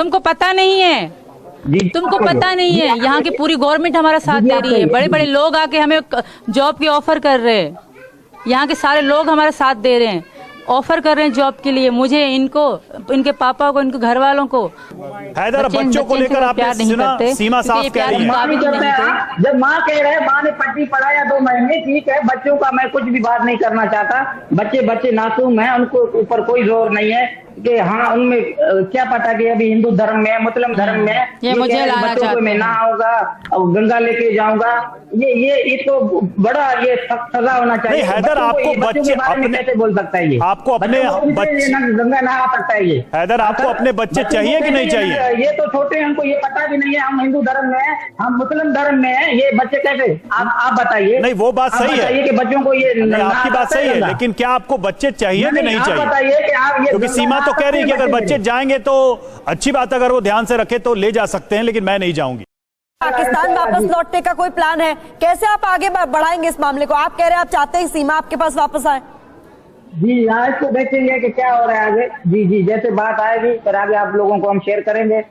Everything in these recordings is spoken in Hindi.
तुमको पता नहीं है, तुमको पता नहीं है, यहाँ की पूरी गवर्नमेंट हमारा साथ दे रही है। बड़े बड़े लोग आके हमें जॉब की ऑफर कर रहे हैं, यहाँ के सारे लोग हमारा साथ दे रहे हैं, ऑफर कर रहे हैं जॉब के लिए मुझे, इनको, इनके पापा को, इनके घर वालों को। हैदर, बच्चों को लेकर आपने सुना सीमा साफ कह रही है। जब माँ कह रहे हैं, माँ ने पट्टी पढ़ाया 2 महीने, ठीक है, बच्चों का मैं कुछ भी बात नहीं करना चाहता। बच्चे मासूम हैं, उनको ऊपर कोई जोर नहीं है कि हाँ उनमें क्या पता कि अभी हिंदू धर्म में, मुस्लिम धर्म में ये मुझे बच्चों को मैं नहाऊंगा और गंगा लेके जाऊंगा, ये तो बड़ा ये सजा होना चाहिए। हैदर, आपको बच्चे अपने कैसे बोल सकता है? ये आपको अपने बच्चे गंगा नहा सकता है? ये हैदर, आपको अपने बच्चे चाहिए कि नहीं चाहिए? ये तो छोटे हैं, हमको ये पता भी नहीं है हम हिंदू धर्म में है, हम मुस्लिम धर्म में है, ये बच्चे कैसे? आप बताइए। नहीं, वो बात सही है कि बच्चों को ये, आपकी बात सही है, लेकिन क्या आपको बच्चे चाहिए कि नहीं चाहिए? बताइए कि आप, क्योंकि सीमा तो कह रही है कि अगर बच्चे जाएंगे तो अच्छी बात, अगर वो ध्यान से रखे तो ले जा सकते हैं, लेकिन मैं नहीं जाऊंगी। पाकिस्तान वापस लौटने का कोई प्लान है? कैसे आप आगे बढ़ाएंगे इस मामले को? आप कह रहे हैं आप चाहते हैं सीमा आपके पास वापस आए। जी, आज तो देखेंगे कि क्या हो रहा है आगे। जी, जैसे बात आएगी फिर आगे आप लोगों को हम शेयर करेंगे,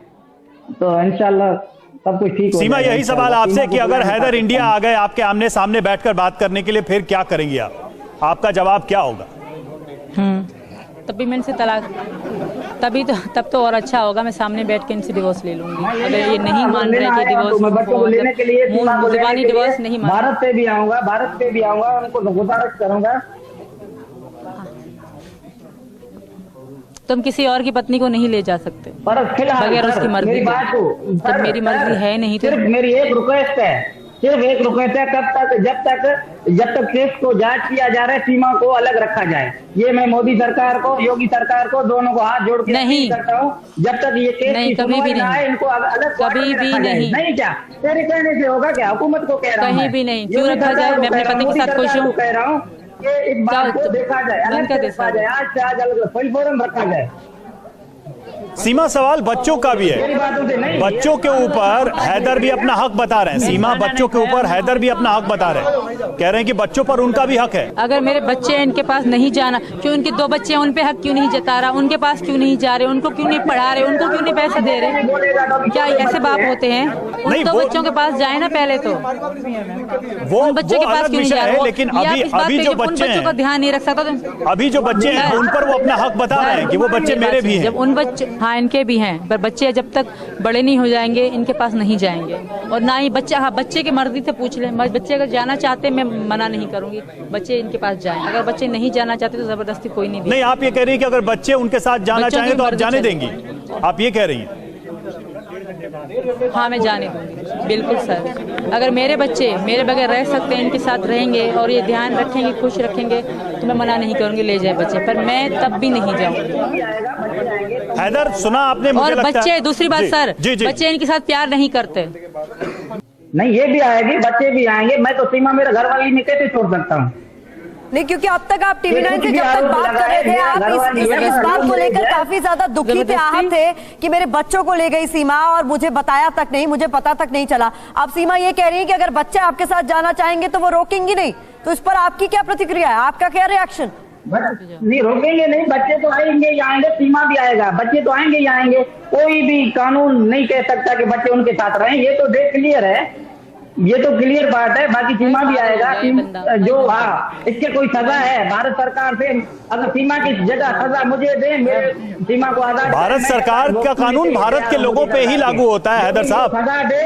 तो इंशाल्लाह सब कुछ ठीक हो। सीमा, यही सवाल आपसे कि अगर हैदर इंडिया आ गए आपके आमने सामने बैठकर बात करने के लिए, फिर क्या करेंगी आप? आपका जवाब क्या होगा? तब भी मैं इनसे तलाक, तब तो और अच्छा होगा, मैं सामने बैठ के इनसे डिवोर्स ले लूंगी। अगर ये नहीं मान रहे कि डिवोर्स, लेने के लिए जुबानी डिवोर्स नहीं मान, भारत पे भी आऊंगा, उनको गुजारिश करूंगा। तुम किसी और की पत्नी को नहीं ले जा सकते बगैर उसकी मर्जी के। जब मेरी मर्जी है नहीं तो सिर्फ मेरी एक रिक्वेस्ट है, जब तक केस को जांच किया जा रहा है, सीमा को अलग रखा जाए। ये मैं मोदी सरकार को, योगी सरकार को, दोनों को हाथ जोड़ के नहीं करता हूँ। जब तक ये केस नहीं, कभी भी नहीं, इनको अलग कभी भी नहीं। नहीं, क्या तेरे कहने से होगा? क्या हुकूमत को कह रहा हूँ? कहीं भी नहीं। क्यों रखा जाए? मैं अपने पति के साथ खुश हूँ। कह रहा हूँ कि इस बात को देखा जाए, अलग देखा जाए, आज से आज अलग फुल फोरम रखा जाए। सीमा, सवाल बच्चों का भी है। बच्चों के ऊपर हैदर भी अपना हक बता रहे हैं। सीमा, बच्चों के ऊपर हैदर भी अपना हक बता रहे हैं, कह रहे हैं कि बच्चों पर उनका भी हक है। अगर मेरे बच्चे इनके पास नहीं जाना, क्यों उनके 2 बच्चे हैं, उन पे हक क्यों नहीं जता रहा? उनके पास क्यों नहीं जा रहे? उनको क्यों नहीं पढ़ा रहे? उनको क्यों नहीं पैसे दे रहे? क्या ऐसे बाप होते हैं? उन 2 बच्चों के पास जाए ना पहले तो। वो उन बच्चों के पास क्यों नहीं जा रहे? लेकिन अभी जो बच्चे हैं, का ध्यान नहीं रख सकता तो अभी जो बच्चे हैं उन पर वो अपना हक बता रहे हैं कि वो बच्चे मेरे भी हैं। जब उन बच्चे, हाँ इनके भी हैं, पर बच्चे जब तक बड़े नहीं हो जाएंगे इनके पास नहीं जाएंगे। और ना ही बच्चा, हाँ बच्चे की मर्जी से पूछ ले, बच्चे अगर जाना चाहते हैं मैं मना नहीं करूंगी, बच्चे इनके पास जाएं। अगर बच्चे नहीं जाना चाहते तो जबरदस्ती कोई नहीं। आप ये कह रही है कि अगर बच्चे उनके साथ जाना चाहेंगे तो आप जाने देंगी? आप ये कह रही हैं? हाँ, मैं जाने दूंगी, बिल्कुल सर। अगर मेरे बच्चे मेरे बगैर रह सकते हैं, इनके साथ रहेंगे और ये ध्यान रखेंगे, खुश रखेंगे, तो मैं मना नहीं करूंगी, ले जाए बच्चे, पर मैं तब भी नहीं जाऊंगी। हैदर, सुना आपने? मुझे और बच्चे, दूसरी बात सर, जी। बच्चे इनके साथ प्यार नहीं करते। नहीं, ये भी आएगी, बच्चे भी आएंगे। मैं तो सीमा मेरे घर वाली में कैसे छोड़ सकता हूँ? नहीं, क्योंकि अब तक आप TV9 से जब तक बात कर रहे थे, आप इस बात को लेकर काफी ज्यादा दुखी थे, आहत थे कि मेरे बच्चों को ले गई सीमा और मुझे बताया तक नहीं, मुझे पता तक नहीं चला। अब सीमा ये कह रही है कि अगर बच्चे आपके साथ जाना चाहेंगे तो वो रोकेंगी नहीं, तो इस पर आपकी क्या प्रतिक्रिया है? आपका क्या रिएक्शन? नहीं, रोकेंगे नहीं, बच्चे तो आएंगे ही आएंगे, सीमा भी आएगा, बच्चे तो आएंगे ही आएंगे। कोई भी कानून नहीं कह सकता कि बच्चे उनके साथ रहें, ये तो क्लियर है, ये तो क्लियर बात है। बाकी सीमा भी आएगा, जो इसके कोई सजा है भारत सरकार से, अगर सीमा की जगह सजा मुझे दे, मेरे सीमा को आजाद। भारत सरकार का कानून भारत के लोगों पे ही लागू होता है हैदर साहब। सजा दे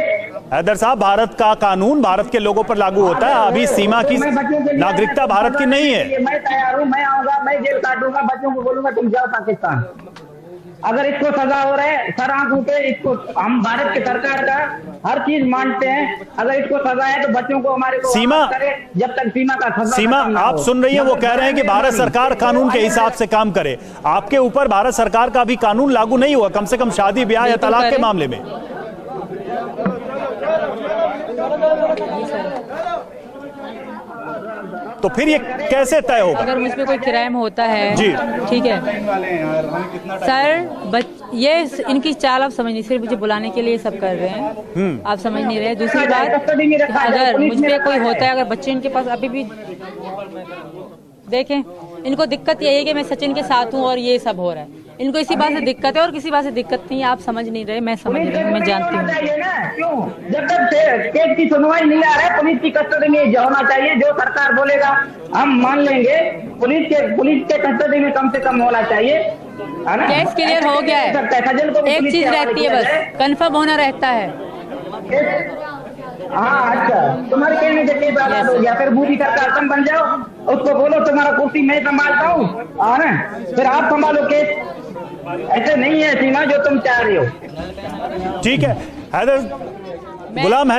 हैदर साहब, भारत का कानून भारत के लोगों पर लागू होता है। अभी सीमा की नागरिकता भारत की नहीं है। मैं तैयार हूँ, मैं आऊंगा, मैं जेल काटूंगा, बच्चों को बोलूंगा तुम जाओ पाकिस्तान। अगर इसको सजा हो रहा है सर आंखों पे, इसको हम भारत की सरकार का हर चीज मानते हैं। अगर इसको सजा है तो बच्चों को हमारे को सीमा करे, जब तक सीमा का सजा। सीमा, आप सुन रही हैं, वो कह रहे हैं कि भारत सरकार कानून के हिसाब से काम करे। आपके ऊपर भारत सरकार का भी कानून लागू नहीं हुआ, कम से कम शादी ब्याह या तलाक के मामले में। तो फिर ये कैसे तय होगा? अगर मुझ पे कोई क्राइम होता है जी, ठीक है सर, ये इनकी चाल आप समझ नहीं, सिर्फ मुझे बुलाने के लिए सब कर रहे हैं, आप समझ नहीं रहे। दूसरी बात, अगर मुझ पे कोई होता है, अगर बच्चे इनके पास अभी भी देखें, इनको दिक्कत यही है कि मैं सचिन के साथ हूँ और ये सब हो रहा है। इनको इसी बात से दिक्कत है और किसी बात से दिक्कत नहीं है। आप समझ नहीं रहे, मैं समझ रही हूँ, मैं जानती हूँ। चाहिए ना, क्यों जब तक केस की सुनवाई नहीं आ रहा है, पुलिस की कस्टडी में होना चाहिए। जो सरकार बोलेगा हम मान लेंगे, पुलिस के कस्टडी में कम से कम होना चाहिए, है ना। केस क्लियर हो गया है, एक चीज रहती है बस, कंफर्म होना रहता है। हाँ अच्छा, तुम्हारे कहने से केस आजाद हो गया, फिर मोदी सरकार तुम बन जाओ, उसको बोलो तुम्हारा कुर्सी मैं संभालता हूँ, है ना, फिर आप संभालो केस। ऐसे नहीं है सीमा जो तुम चाह रही हो। ठीक है हैदर, गुलाम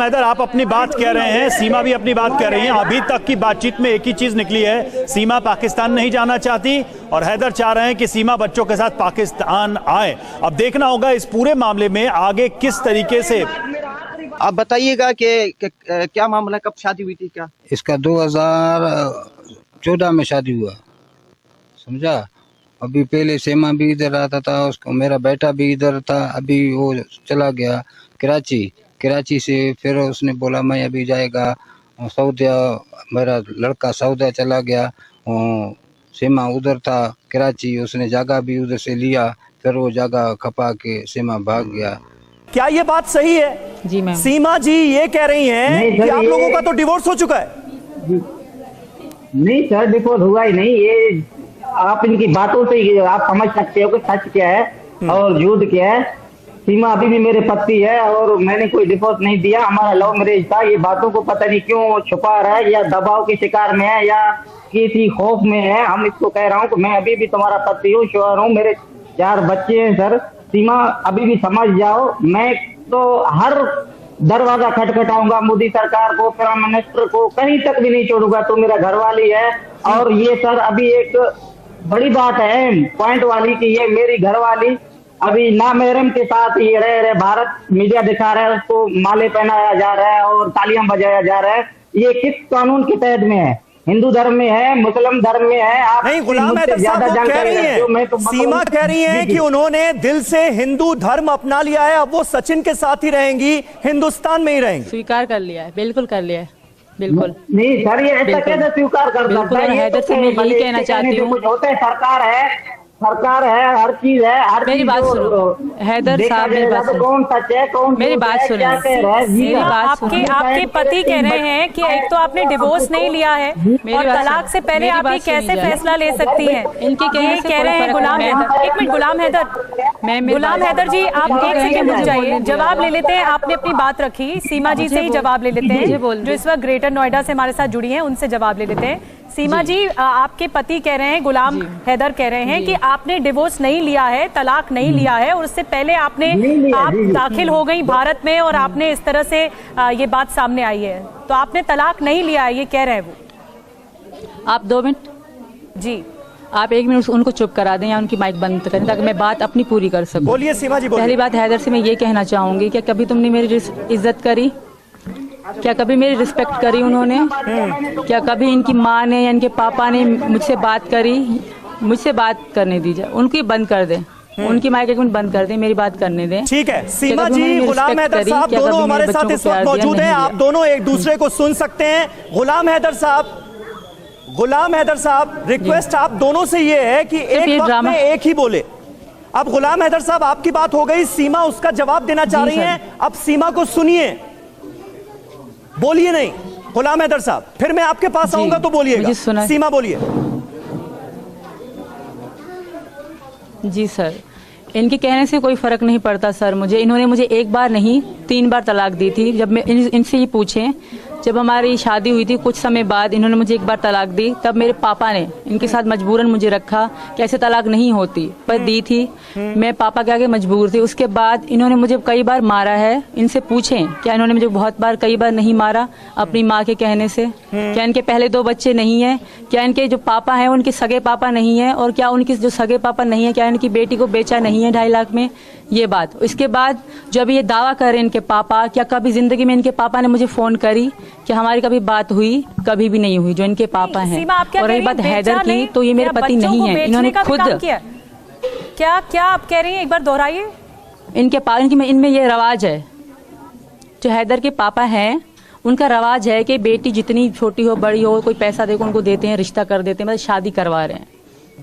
हैदर आप अपनी बात कह रहे हैं, सीमा भी अपनी बात कह रही है। अभी तक की बातचीत में एक ही चीज निकली है, सीमा पाकिस्तान नहीं जाना चाहती और हैदर चाह रहे हैं कि सीमा बच्चों के साथ पाकिस्तान आए। अब देखना होगा इस पूरे मामले में आगे किस तरीके से। आप बताइएगा कि क्या मामला, कब शादी हुई थी? क्या इसका 2014 में शादी हुआ, समझा। अभी पहले सेमा भी इधर आता था, उसको मेरा बेटा भी इधर था। अभी वो चला गया कराची से, फिर उसने बोला मैं अभी जाएगा सऊदिया, मेरा लड़का सऊदिया चला गया। सेमा उधर था कराची, उसने जगह भी उधर से लिया, फिर वो जगह खपा के सेमा भाग गया। क्या ये बात सही है? जी मैम। सीमा जी ये कह रही हैं कि आप लोगों का तो डिवोर्स हो चुका है। नहीं सर, डिवोर्स हुआ ही नहीं। ये आप इनकी बातों से ही आप समझ सकते हो कि सच क्या है और झूठ क्या है। सीमा अभी भी मेरे पति है और मैंने कोई डिवोर्स नहीं दिया, हमारा लव मैरिज था। ये बातों को पता नहीं क्यों छुपा रहा है, या दबाव के शिकार में है या किसी खौफ में है। हम इसको कह रहा हूँ कि मैं अभी भी तुम्हारा पति हूँ, श्योर हूँ, मेरे 4 बच्चे हैं सर। सीमा अभी भी समझ जाओ, मैं तो हर दरवाजा खटखटाऊंगा, मोदी सरकार को, प्राइम मिनिस्टर को, कहीं तक भी नहीं छोड़ूंगा। तो मेरा घरवाली है। और ये सर अभी एक बड़ी बात है पॉइंट वाली कि ये मेरी घरवाली अभी नामहरम के साथ ये रह रहे। भारत मीडिया दिखा रहा है, उसको माले पहनाया जा रहा है और तालियां बजाया जा रहा है। ये किस कानून के तहत में है? हिंदू धर्म में है, मुस्लिम धर्म में है? आप नहीं, गुलाम हैदर साहब वो कह रही हैं, सीमा कह रही हैं कि उन्होंने दिल से हिंदू धर्म अपना लिया है, अब वो सचिन के साथ ही रहेंगी, हिंदुस्तान में ही रहेंगी। स्वीकार कर लिया है, बिल्कुल कर लिया है, बिल्कुल नहीं सर, ये ऐसा कैसे स्वीकार कर सकता है? हैदर से मैं यही कहना चाहती हूँ, कुछ होता है, सरकार है, हर चीज है, हर मेरी बात सुनो हैदर साहब, मेरी बात सुनो, कौन सच है कौन मेरी बात सुनो, मेरी बात सुनो। आपके पति कह रहे हैं कि एक तो आपने डिवोर्स नहीं लिया है और तलाक से पहले आप ये कैसे फैसला ले सकती हैं? इनके कह रहे हैं गुलाम हैदर। एक मिनट गुलाम हैदर, गुलाम हैदर जी आप एक सेकंड रुक जाइए, जवाब ले लेते हैं। आपने अपनी बात रखी, सीमा जी से ही जवाब ले लेते हैं जो इस वक्त ग्रेटर नोएडा से हमारे साथ जुड़ी हैं, उनसे जवाब ले लेते हैं। सीमा जी, आपके पति कह रहे हैं, गुलाम हैदर कह रहे हैं कि आपने डिवोर्स नहीं लिया है, तलाक नहीं लिया है और उससे पहले आप दाखिल हो गई भारत में और आपने इस तरह से ये बात सामने आई है, तो आपने तलाक नहीं लिया है, ये कह रहे हैं वो। आप 2 मिनट जी, आप 1 मिनट उनको चुप करा दें या उनकी माइक बंद करें ताकि मैं बात अपनी पूरी कर सकूं। बोलिए सीमा जी, बोलिए। पहली बात हैदर से मैं ये कहना चाहूंगी, क्या कभी तुमने मेरी इज्जत करी? क्या कभी मेरी रिस्पेक्ट करी उन्होंने? क्या कभी इनकी माँ ने या इनके पापा ने मुझसे बात करी? मुझसे बात करने दीजिए, उनकी बंद कर दें, उनकी माइक 1 मिनट बंद कर दें, मेरी बात करने दें। ठीक है सीमा जी, गुलाम हैदर साहब दोनों हमारे साथ इस वक्त मौजूद हैं, आप दोनों एक दूसरे को सुन सकते हैं। गुलाम हैदर साहब रिक्वेस्ट आप दोनों से ये है कि एक वक्त में एक ही बोले। अब गुलाम हैदर साहब आपकी बात हो गई, सीमा उसका जवाब देना चाह रही हैं, अब सीमा को सुनिए, बोलिए नहीं गुलाम हैदर साहब, फिर मैं आपके पास आऊंगा तो बोलिएगा। सीमा बोलिए। जी सर, इनके कहने से कोई फर्क नहीं पड़ता सर मुझे। इन्होंने मुझे 1 बार नहीं 3 बार तलाक दी थी। जब मैं इनसे ही पूछें, जब हमारी शादी हुई थी कुछ समय बाद इन्होंने मुझे 1 बार तलाक दी, तब मेरे पापा ने इनके साथ मजबूरन मुझे रखा कि ऐसे तलाक नहीं होती, पर दी थी। मैं पापा के आगे मजबूर थी। उसके बाद इन्होंने मुझे कई बार मारा है। इनसे पूछें, क्या इन्होंने मुझे बहुत बार कई बार नहीं मारा अपनी माँ के कहने से? क्या इनके पहले 2 बच्चे नहीं है? क्या इनके जो पापा हैं उनके सगे पापा नहीं है? और क्या उनके जो सगे पापा नहीं है, क्या इनकी बेटी को बेचा नहीं है 2.5 लाख में? ये बात। इसके बाद जब ये दावा कर रहे हैं इनके पापा, क्या कभी जिंदगी में इनके पापा ने मुझे फोन करी? क्या हमारी कभी बात हुई? कभी भी नहीं हुई। जो इनके पापा हैं। और रही बात हैदर की, तो ये मेरे पति नहीं है, इन्होंने खुद क्या आप कह रही हैं, एक बार दोहराइए। इनमें ये रवाज है, जो हैदर के पापा हैं उनका रवाज है कि बेटी जितनी छोटी हो बड़ी हो, कोई पैसा देकर उनको देते हैं, रिश्ता कर देते हैं, मतलब शादी करवा रहे हैं।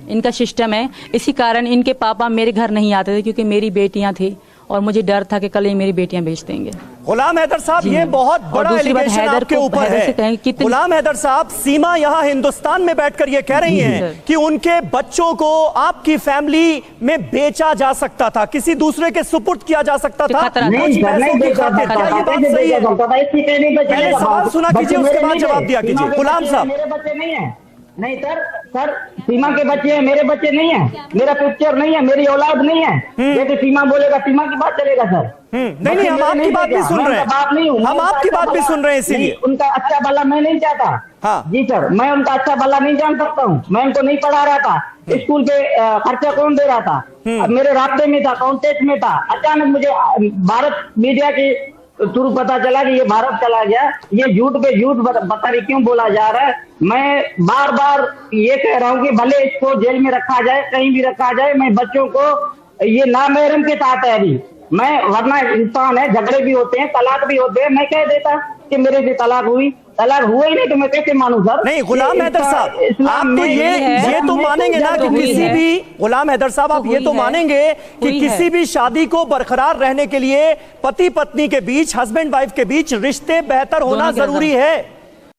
इनका सिस्टम है। इसी कारण इनके पापा मेरे घर नहीं आते थे, क्योंकि मेरी बेटियां थी और मुझे डर था कि कल ये मेरी बेटियां बेच देंगे। गुलाम हैदर साहब, ये बहुत बड़ा एलिगेशन आपके ऊपर है। गुलाम हैदर साहब, सीमा यहाँ हिंदुस्तान में बैठकर ये कह रही हैं कि उनके बच्चों को आपकी फैमिली में बेचा जा सकता था, किसी दूसरे के सुपुर्द किया जा सकता था। नहीं बेचा था। क्या ये बात सही है? पहले सवाल सुना कीजिए, उसके बाद जवाब दिया कीजिए। गुलाम साहब, मेरे बच्चे नहीं है। नहीं सर सीमा के बच्चे हैं, मेरे बच्चे नहीं है। मेरा पिक्चर नहीं है, मेरी औलाद नहीं है। जैसे सीमा बोलेगा सीमा की बात चलेगा सर। नहीं, हम आपकी बात भी सुन रहे हैं, हम आपकी बात भी सुन रहे हैं, इसीलिए उनका अच्छा भला मैं नहीं चाहता। हाँ जी सर, मैं उनका अच्छा भला नहीं जान सकता हूँ। मैं उनको नहीं पढ़ा रहा था, स्कूल पे खर्चा कौन दे रहा था? अब मेरे रास्ते में था, कांटेक्ट में था। अचानक मुझे भारत मीडिया की थ्रू पता चला कि ये भारत चला गया। ये झूठ पे झूठ बता रही, क्यों बोला जा रहा है? मैं बार बार ये कह रहा हूँ कि भले इसको जेल में रखा जाए, कहीं भी रखा जाए, मैं बच्चों को ये नामहरम के साथ है अभी। मैं वरना इंसान है, झगड़े भी होते हैं, तलाक भी होते हैं। मैं कह देता कि मेरे से तलाक हुई, तलाक हुआ ही नहीं तो मैं कैसे मानूं सर? नहीं गुलाम हैदर साहब, आप तो ये तो मानेंगे ना कि किसी भी, गुलाम हैदर साहब आप ये तो मानेंगे कि किसी भी शादी को बरकरार रहने के लिए पति पत्नी के बीच, हस्बैंड वाइफ के बीच रिश्ते बेहतर होना जरूरी है।